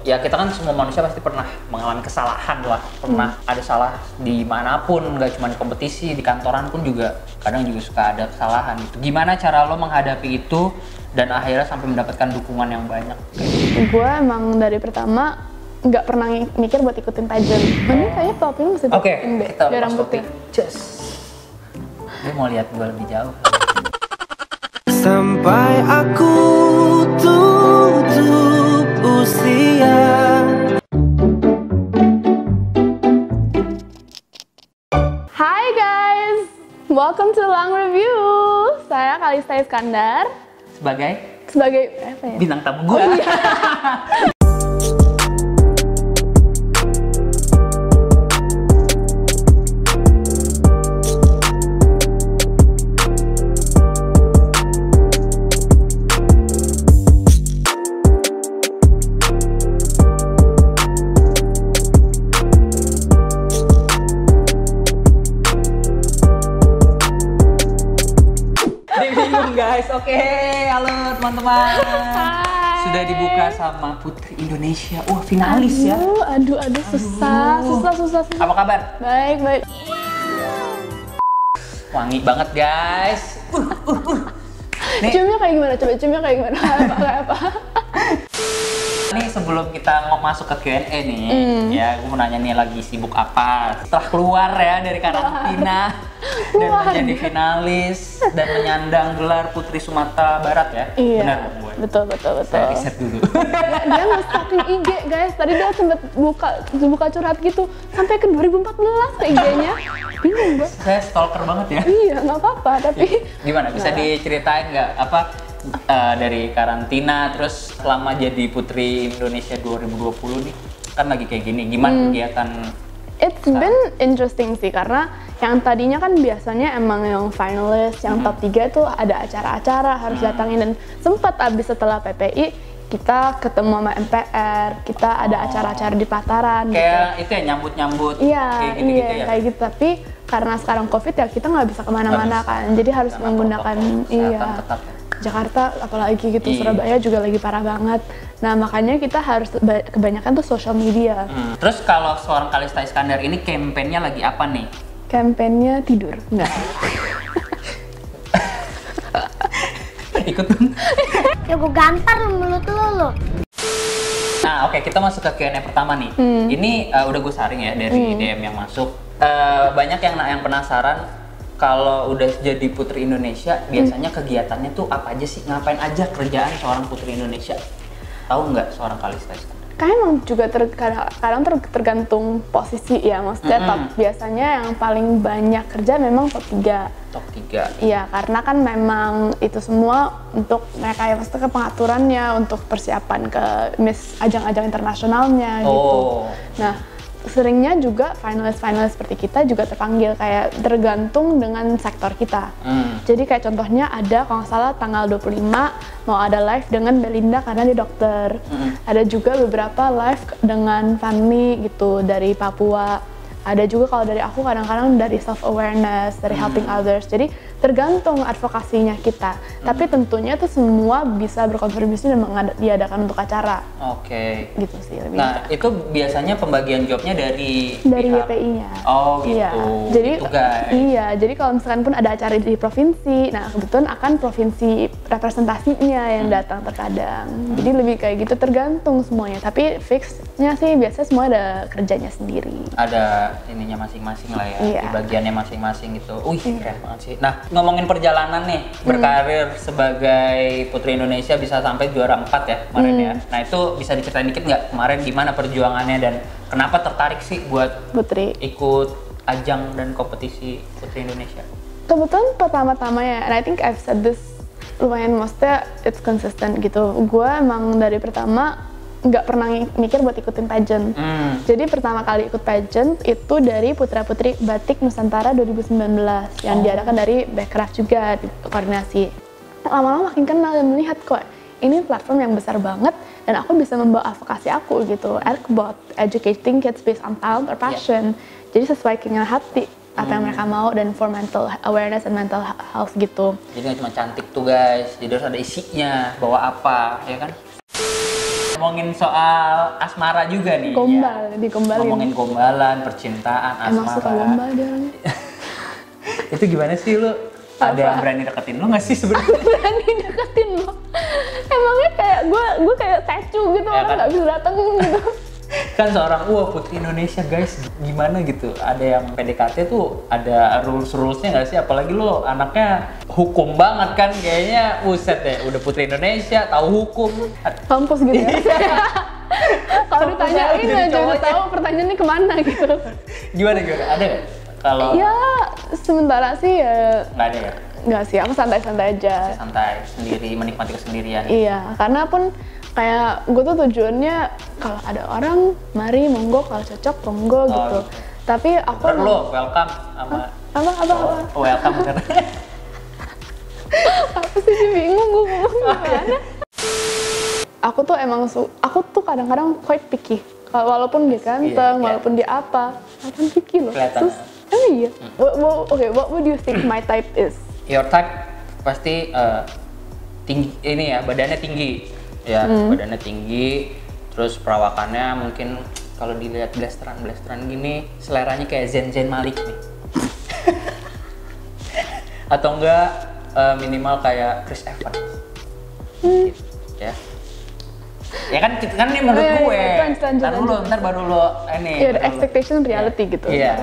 ya kita kan semua manusia pasti pernah mengalami kesalahan lah, pernah ada salah dimanapun, nggak cuma di kompetisi, di kantoran pun juga kadang juga suka ada kesalahan gitu. Gimana cara lo menghadapi itu dan akhirnya sampai mendapatkan dukungan yang banyak? Gue emang dari pertama nggak pernah mikir buat ikutin pageant. Ini kayaknya topi lu mesti bikin deh, kita biar lepas rambutnya. Dia mau lihat gue lebih jauh. Sampai aku tutup usia. Hai guys, welcome to Long Review. Saya Kalista Iskandar Sebagai apa ya? bintang tamu gue. Oh, iya. Guys, oke, halo teman-teman. Hai. Sudah dibuka sama Putri Indonesia. Wah, finalis ya. Aduh, susah. Apa kabar? Baik. Wangi banget, guys. Nih, Ciumnya kayak gimana? Coba ciumnya kayak gimana? Kayak apa? nih sebelum kita mau masuk ke Q&A nih, ya gue mau nanya nih lagi sibuk apa? Setelah keluar ya dari karantina dan menjadi finalis dan menyandang gelar Putri Sumatera Barat ya? Iya, benar dong gue? betul. Saya riset dulu. Dia nge-stalking IG guys, tadi dia sempet buka curhat gitu sampai ke 2014 ke IG-nya. Bingung gue. Saya stalker banget ya. Iya, nggak apa-apa, tapi Gimana? Bisa diceritain nggak apa dari karantina terus selama jadi Putri Indonesia 2020 nih kan lagi kayak gini, gimana kegiatan? it's been interesting sih, karena yang tadinya kan biasanya emang yang finalis, yang top 3 itu ada acara-acara harus datangin, dan sempat abis setelah PPI kita ketemu sama MPR, kita ada acara-acara di Pataran Kayak gitu. itu ya, nyambut-nyambut Iya, kayak gitu-gitu ya? kayak gitu, tapi karena sekarang COVID ya kita nggak bisa kemana-mana kan, jadi harus Karena menggunakan protokol kesehatan ketat ya? Jakarta apalagi gitu, Iya. Surabaya juga lagi parah banget. Nah makanya kita harus kebanyakan tuh social media. Terus kalau seorang Kalista Iskandar ini kampanyenya lagi apa nih? Kampanyenya tidur, enggak? Ikut dong. Ya gue gampar lu mulut lu. Nah oke, kita masuk ke Q&A pertama nih. Ini udah gue saring ya dari DM yang masuk. Banyak yang penasaran kalau udah jadi Putri Indonesia, biasanya kegiatannya tuh apa aja sih? Ngapain aja kerjaan seorang Putri Indonesia? Tahu nggak seorang Kalista Iskandar? Kayaknya emang juga kadang tergantung posisi ya, maksudnya top. Biasanya yang paling banyak kerja memang top 3. Top 3. Iya, karena kan memang itu semua untuk mereka ya, maksudnya ke pengaturannya, untuk persiapan ke ajang-ajang internasionalnya gitu. Nah, seringnya juga finalis seperti kita juga terpanggil, kayak tergantung dengan sektor kita. Jadi kayak contohnya ada kalau nggak salah tanggal 25 mau ada live dengan Belinda karena dia dokter. Ada juga beberapa live dengan Fanny gitu dari Papua. Ada juga kalau dari aku kadang-kadang dari self awareness, dari helping others. Jadi tergantung advokasinya kita. Tapi tentunya itu semua bisa berkontribusi dan diadakan untuk acara. Oke. Gitu sih lebih. Nah, itu biasanya pembagian jobnya dari pihak YPI-nya. Oh gitu. Iya. Jadi gitu, guys. iya, jadi kalau misalkan pun ada acara di provinsi, nah kebetulan akan provinsi representasinya yang datang terkadang. Jadi lebih kayak gitu, tergantung semuanya. Tapi fixnya sih biasanya semua ada kerjanya sendiri. Ada ininya masing-masing lah ya, Iya. di bagiannya masing-masing gitu. Keren banget sih. Nah, ngomongin perjalanan nih, berkarir sebagai Putri Indonesia bisa sampai juara 4 ya kemarin ya. Nah, itu bisa diceritain dikit nggak kemarin gimana perjuangannya dan kenapa tertarik sih buat Putri. ikut ajang dan kompetisi Putri Indonesia? Kebetulan pertama-tama ya, and I think I've said this lumayan, maksudnya it's consistent gitu. Gue emang dari pertama nggak pernah mikir buat ikutin pageant. Jadi pertama kali ikut pageant itu dari Putra Putri Batik Nusantara 2019 yang diadakan dari Bekraf juga di koordinasi. Lama-lama makin kenal dan melihat kok ini platform yang besar banget dan aku bisa membawa advokasi aku gitu. About educating kids based on talent or passion. Jadi sesuai keinginan hati apa yang mereka mau dan for mental awareness and mental health gitu. Jadi nggak cuma cantik tuh guys, jadi harus ada isinya, bawa apa, ya kan? ngomongin soal asmara juga nih. Gombal, ya. digombalin. Ngomongin gombalan, percintaan, asmara. Emang suka gombal dia orangnya. Itu gimana sih lu? Ada yang berani deketin lu nggak sih sebenarnya? Berani deketin lo. Emangnya kayak gue kayak statue gitu, Ya orang kan? nggak bisa dateng gitu. Kan seorang putri Indonesia guys, gimana gitu? Ada yang PDKT tuh ada rules-rulesnya nggak sih? Apalagi lo anaknya hukum banget kan, kayaknya buset deh, udah putri Indonesia tahu hukum. Kampus gitu ya. Kalau ditanyain Jadi aja udah cowoknya. tahu pertanyaannya kemana gitu. Gimana ada nggak? Kalau Ya sementara sih ya nggak ada ya, nggak sih, aku santai-santai aja. santai sendiri, menikmati kesendirian. Iya, karena pun kayak gue tuh tujuannya kalau ada orang, mari monggo, kalau cocok monggo gitu. gitu. Tapi aku Ntar lo welcome sama apa welcome karena apa sih, dia bingung gue ngomong gimana. Aku tuh emang aku tuh kadang-kadang quite picky. Walaupun dia ganteng, Iya. walaupun dia apa picky loh. Kelihatan. Iya. What would you think my type is? your type pasti tinggi, ini ya, badannya tinggi ya, badannya tinggi, terus perawakannya mungkin kalau dilihat blasteran gini seleranya kayak Zayn Malik nih. Atau enggak minimal kayak Chris Evans gitu, ya. Ya kan ini menurut gue. Ntar baru lo ini. Iya, the expectation reality gitu. Iya.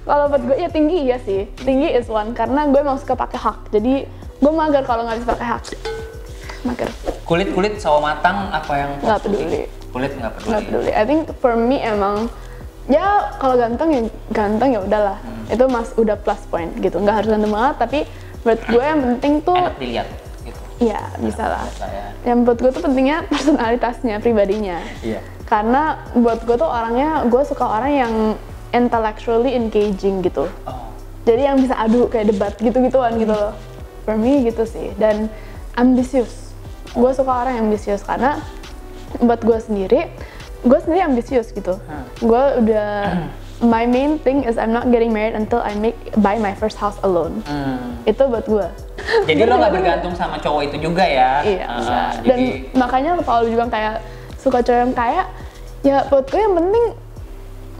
Kalau buat gue ya tinggi iya sih. Tinggi is one karena gue emang suka pakai hak. Jadi gue mager kalau nggak bisa pakai hak. Mager. Kulit sawo matang apa yang Nggak peduli. Kulit nggak peduli. Nggak peduli. I think for me emang ya kalau ganteng ya udahlah. Itu udah plus point gitu. Nggak harus ganteng banget tapi buat gue yang penting tuh Enak dilihat gitu. iya bisa lah. Ya. Yang buat gue tuh pentingnya personalitasnya, pribadinya. Iya. Karena buat gue tuh gue suka orang yang intellectually engaging gitu. Oh. Jadi yang bisa adu kayak debat gitu-gituan gitu loh. For me gitu sih. Dan ambisius. Gue suka orang yang ambisius karena buat gue sendiri ambisius gitu. Gue udah my main thing is I'm not getting married until I buy my first house alone. Itu buat gue. Jadi lo nggak bergantung sama cowok itu juga ya? Iya. Dan makanya kalau lu juga kayak suka cowok yang kaya, ya buat gue yang penting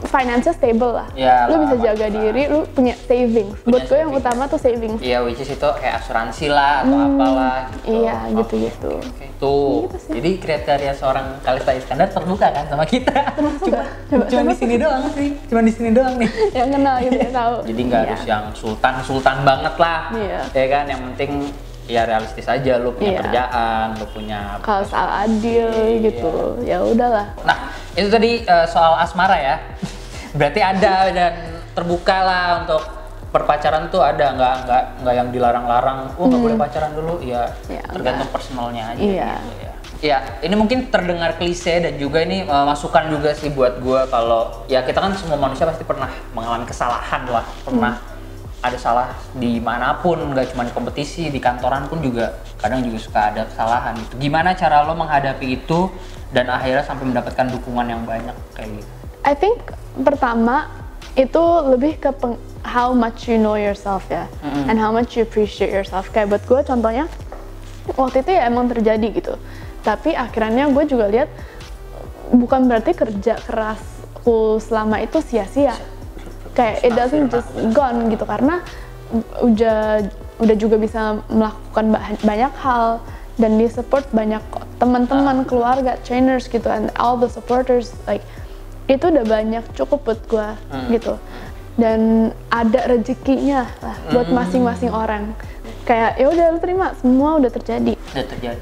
finance stable lah. Ya, Lu bisa lah, jaga diri, lu punya savings. Buat gue yang utama tuh savings. Iya, which is itu kayak asuransi lah atau apalah gitu. Iya, gitu-gitu. Oke. Tuh, Gitu sih. jadi kriteria seorang Kalista Iskandar terbuka kan sama kita. Cuma di sini doang sih, cuma di sini doang nih. Yang kenal gitu ya tahu. Jadi nggak Iya. harus yang sultan banget lah. Iya. Ya kan, yang penting ya realistis aja, lu punya Iya. kerjaan, lu punya. Kalau soal adil gitu, ya udahlah. Nah, itu tadi soal asmara ya. Berarti ada dan terbuka lah untuk perpacaran tuh ada, nggak yang dilarang-larang. Oh, nggak boleh pacaran dulu, ya Ya, tergantung personalnya aja. Iya. Gitu ya. Ya, ini mungkin terdengar klise dan juga ini masukan juga sih buat gue kalau ya kita kan semua manusia pasti pernah mengalami kesalahan lah, pernah ada salah dimanapun, nggak cuma di kompetisi, di kantoran pun juga kadang juga suka ada kesalahan gitu. Gimana cara lo menghadapi itu dan akhirnya sampai mendapatkan dukungan yang banyak kayak gitu? I think pertama itu lebih ke how much you know yourself ya, and how much you appreciate yourself. Kayak buat gue contohnya waktu itu ya emang terjadi gitu. Tapi akhirnya gue juga lihat bukan berarti kerja kerasku selama itu sia-sia. Kayak it doesn't just gone gitu karena udah juga bisa melakukan banyak hal dan di support banyak teman-teman, keluarga, trainers gitu, and all the supporters like itu udah banyak cukup buat gue gitu. Dan ada rezekinya lah buat masing-masing orang. Kayak ya udah lu terima, semua udah terjadi.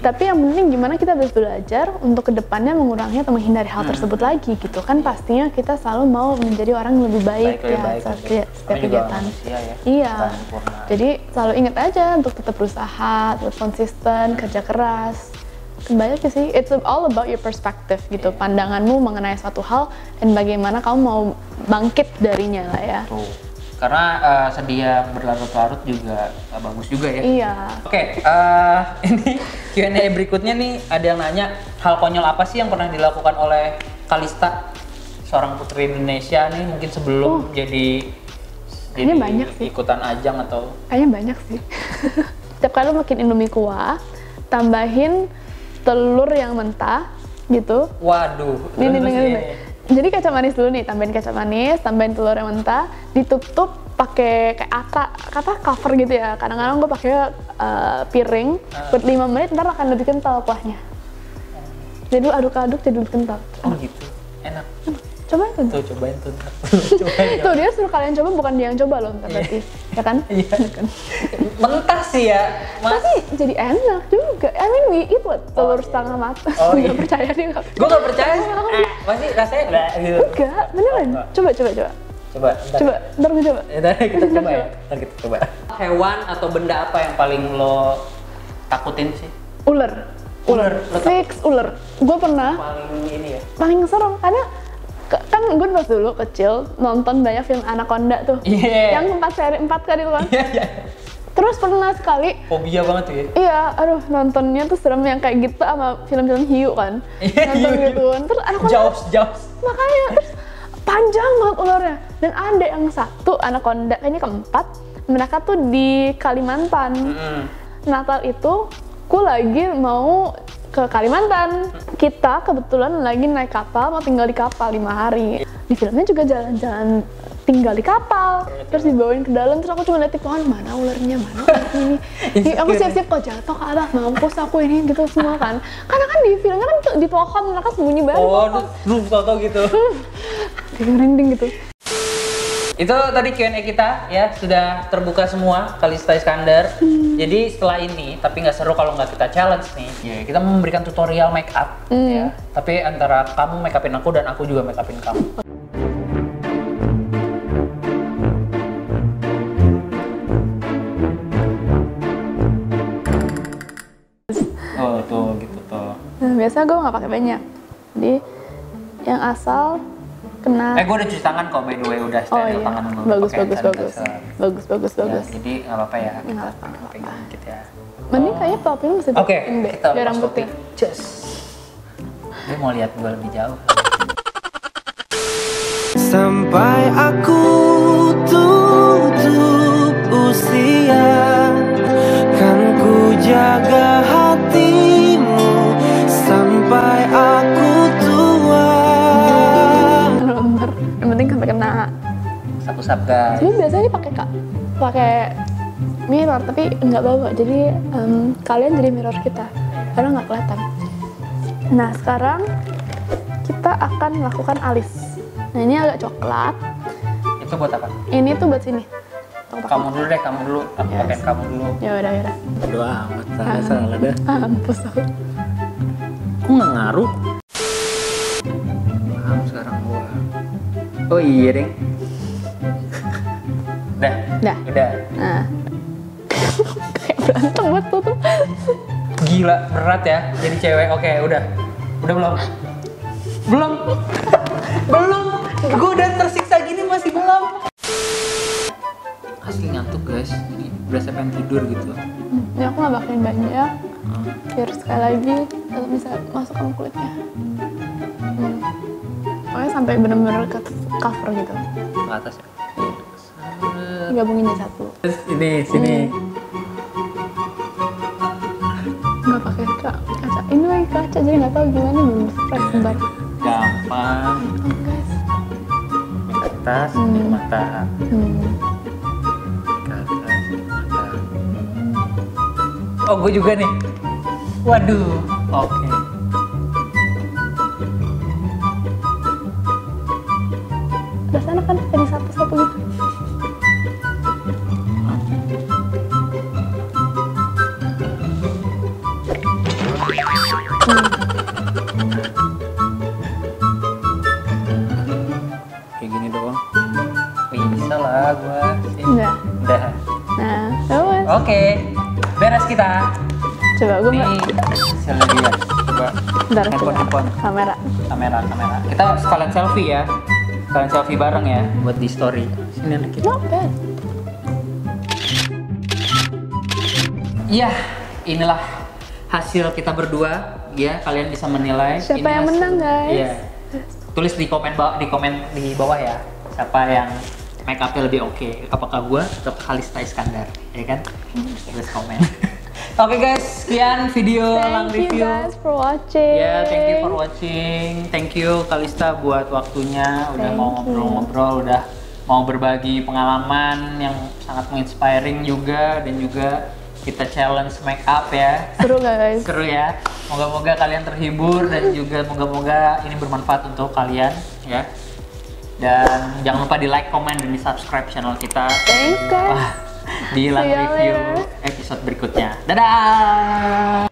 Tapi yang penting gimana kita harus belajar untuk kedepannya mengurangi atau menghindari hal tersebut lagi gitu kan. Pastinya kita selalu mau menjadi orang yang lebih baik setiap kegiatan. Iya. Jadi selalu ingat aja untuk tetap berusaha, tetap konsisten, kerja keras. Banyak sih, it's all about your perspective gitu, pandanganmu mengenai suatu hal dan bagaimana kamu mau bangkit darinya lah ya. Tuh. Karena sedia berlarut-larut juga bagus juga ya. Iya. Oke, ini Q&A berikutnya nih ada yang nanya hal konyol apa sih yang pernah dilakukan oleh Kalista, seorang putri Indonesia nih mungkin sebelum jadi banyak sih. ikutan ajang atau? Kayaknya banyak sih. Setiap kali makin Indomie kuah, tambahin telur yang mentah, gitu. Waduh. Nih. Jadi kecap manis dulu nih, tambahin kecap manis, tambahin telur yang mentah, ditutup pakai kayak cover gitu ya. Kadang-kadang gue pakai piring buat 5 menit, ntar akan lebih kental kuahnya. Jadi lu aduk-aduk jadi lebih kental. Oh gitu, enak. Cobain tuh. Tuh cobain tuh. Tuh dia suruh kalian coba, bukan dia yang coba loh, ntar berarti. Ya kan? Iya. Mentah sih ya, Mas. Tapi jadi enak juga. I mean we eat what? Telur setengah matang. Oh, Gak iya. percaya dia nggak. Gue gak percaya sih. Masih rasanya enggak gitu. Enggak, beneran. Coba. Coba, ntar. Coba, ntar gue coba. Ntar kita coba ya. Ntar kita coba. Hewan atau benda apa yang paling lo takutin sih? Ular. Ular. Lo Fix ular. Gue pernah paling ini ya? paling serem karena kan gue pas dulu kecil nonton banyak film Anaconda tuh. Iya. Yang 4 kali itu kan. Iya. Terus pernah sekali, Fobia banget tuh ya. iya, aduh nontonnya tuh serem yang kayak gitu sama film-film hiu kan. Nonton Hiu. gituan. Terus Anaconda Jaws. makanya terus panjang banget ularnya. Dan ada yang satu Anaconda, kayaknya keempat, mereka tuh di Kalimantan. Natal itu, aku lagi mau ke Kalimantan. Kita kebetulan lagi naik kapal, mau tinggal di kapal 5 hari. Di filmnya juga jalan-jalan tinggal di kapal, terus dibawain ke dalam, terus aku cuma lihat di pohon, mana ularnya, mana ularnya ini. Aku siap-siap kok jatuh ke atas, mampus aku ini gitu semua kan. Karena kan di filmnya kan di pohon, mereka sembunyi banget. Oh, lu tau gitu. Merinding gitu. Itu tadi Q&A kita ya, sudah terbuka semua Kalista Iskandar. Jadi setelah ini, tapi nggak seru kalau nggak kita challenge nih. Ya, kita memberikan tutorial make up ya. Tapi antara kamu make upin aku dan aku juga make upin kamu. Oh tuh gitu tuh. Nah, biasa gue nggak pakai banyak. Jadi yang asal kena. Gue udah cuci tangan kok by the way, udah steril tangan gue. Bagus. pakai hand sanitizer. Ya, Bagus. jadi nggak apa-apa ya, kita Nggak apa-apa. pegang dikit ya. Mending kayaknya pelopin bisa Oke, bikin deh, kita biar lepas rambutnya. topi. Cus. Dia mau lihat gue lebih jauh. Sampai aku tutup usia, kan ku jaga hatimu sampai aku tua. Bener-bener. Yang penting sampai kena. Usap-usap guys. Tapi biasanya pakai mirror, tapi nggak bawa. Jadi kalian jadi mirror kita, karena nggak kelihatan. Nah sekarang kita akan melakukan alis. Nah ini agak coklat. Itu buat apa? Ini tuh buat sini. Tuh, pakai. Kamu dulu deh, kamu dulu. Aku Yes. pakein kamu dulu. Ya udah. Bodo amat, salah dah. Mampus aku. Aku nggak ngaruh. Paham sekarang gua. Oh iya deh. Dah. Udah. Nah. Kayak berantem banget tuh. Gila, berat ya jadi cewek. Oke, udah. Udah belum? Belum. Gue udah tersiksa gini masih belum. Asli ngantuk guys. Ini berasa pengen tidur gitu. Ini aku nggak bakarin banyak. Biar sekali lagi tetap bisa masuk ke kulitnya. Pokoknya sampai bener-bener ke cover gitu. Ke atas ya. Gabungin jadi satu. Terus ini sini. Nggak pakai kaca. Ini lagi kaca jadi nggak tahu gimana, belum surprise bentar. Gampang. Oh guys. Ke atas, ini mata. Ke atas, mata. Oh, gue juga nih. Waduh. Oke. Udah sana kan jadi satu-satu gitu. Kayak gini doang. Bisa lah gue. Udah. Udah. Nah, terus. Oke. Beres kita. Coba gue Nih, nggak. hasilnya dia. Coba. Bentar, Handphone. Kamera. Kamera. Kita sekalian selfie ya. Sekalian selfie bareng ya buat di story. Sini anak kita. Not bad. Iya, inilah hasil kita berdua. Ya, kalian bisa menilai. Siapa Ini yang hasil- menang, guys? Iya. Tulis di komen di bawah ya. Siapa yang make up-nya lebih oke? Apakah gua atau Kalista Iskandar? Ya kan? Tulis komen. Oke guys, sekian video Lang Thank you Review. guys for watching. Ya, thank you for watching. Thank you Kalista buat waktunya, udah Thank mau ngobrol-ngobrol, udah mau berbagi pengalaman yang sangat menginspiring juga, dan juga kita challenge make up ya. Seru guys. Seru ya. Moga-moga kalian terhibur dan juga moga-moga ini bermanfaat untuk kalian ya. Dan jangan lupa di like, comment, dan di subscribe channel kita. Thanks guys. Di Lang See you Review later. episode berikutnya. Dadah.